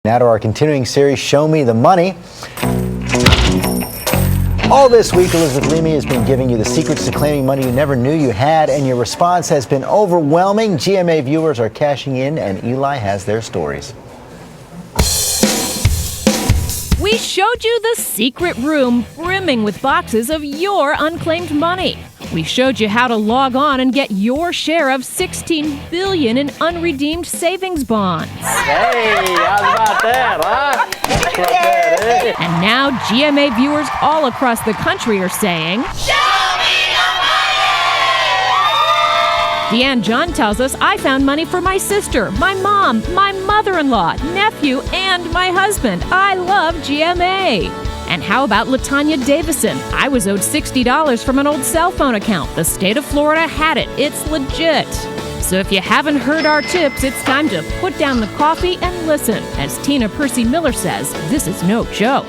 Now to our continuing series, Show Me the Money. All this week, Elisabeth Leamy has been giving you the secrets to claiming money you never knew you had, and your response has been overwhelming. GMA viewers are cashing in, and Eli has their stories. We showed you the secret room brimming with boxes of your unclaimed money. We showed you how to log on and get your share of $16 billion in unredeemed savings bonds. Hey, how about that, huh? That's not bad, eh? And now GMA viewers all across the country are saying, Show me the money! Deanne John tells us, I found money for my sister, my mom, my mother-in-law, nephew, and my husband. I love GMA. And how about LaTanya Davison? I was owed $60 from an old cell phone account. The state of Florida had it. It's legit. So if you haven't heard our tips, it's time to put down the coffee and listen. As Tina Percy Miller says, this is no joke.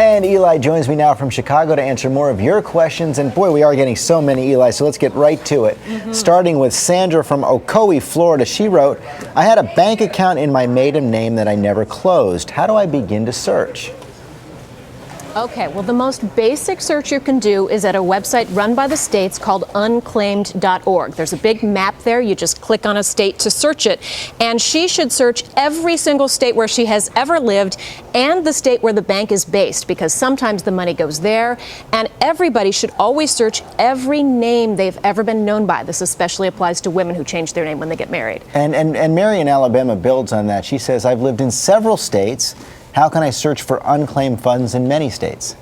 And Eli joins me now from Chicago to answer more of your questions. And boy, we are getting so many, Eli, so let's get right to it. Starting with Sandra from Ocoee, Florida. She wrote, I had a bank account in my maiden name that I never closed. How do I begin to search? Okay, well, the most basic search you can do is at a website run by the states called Unclaimed.org. There's a big map there. You just click on a state to search it. And she should search every single state where she has ever lived and the state where the bank is based, because sometimes the money goes there. And everybody should always search every name they've ever been known by. This especially applies to women who change their name when they get married. And Mary in Alabama builds on that. She says, I've lived in several states. How can I search for unclaimed funds in many states?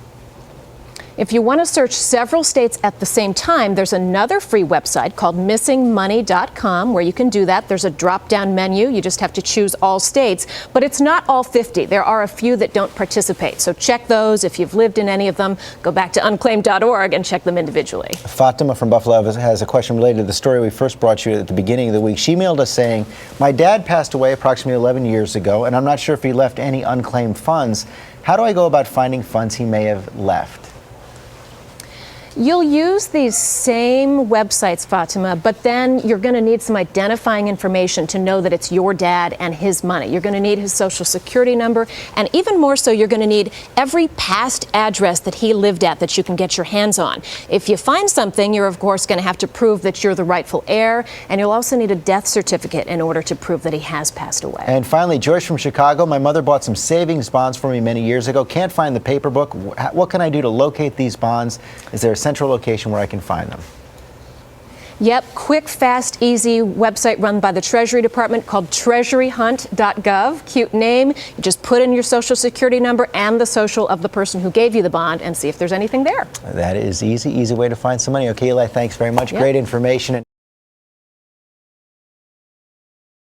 If you want to search several states at the same time, there's another free website called missingmoney.com where you can do that. There's a drop-down menu. You just have to choose all states, but it's not all 50. There are a few that don't participate. So check those. If you've lived in any of them, go back to unclaimed.org and check them individually. Fatima from Buffalo has a question related to the story we first brought you at the beginning of the week. She emailed us saying, my dad passed away approximately 11 years ago, and I'm not sure if he left any unclaimed funds. How do I go about finding funds he may have left? You'll use these same websites, Fatima, but then you're going to need some identifying information to know that it's your dad and his money. You're going to need his social security number, and even more so, you're going to need every past address that he lived at that you can get your hands on. If you find something, you're of course going to have to prove that you're the rightful heir, and you'll also need a death certificate in order to prove that he has passed away. And finally, Joyce from Chicago, my mother bought some savings bonds for me many years ago. Can't find the paper book. What can I do to locate these bonds? Is there a central location where I can find them? Yep, quick, fast, easy website run by the Treasury Department called treasuryhunt.gov. Cute name. You just put in your social security number and the social of the person who gave you the bond and see if there's anything there. That is easy way to find some money. Okay, Eli, thanks very much. Yep. Great information.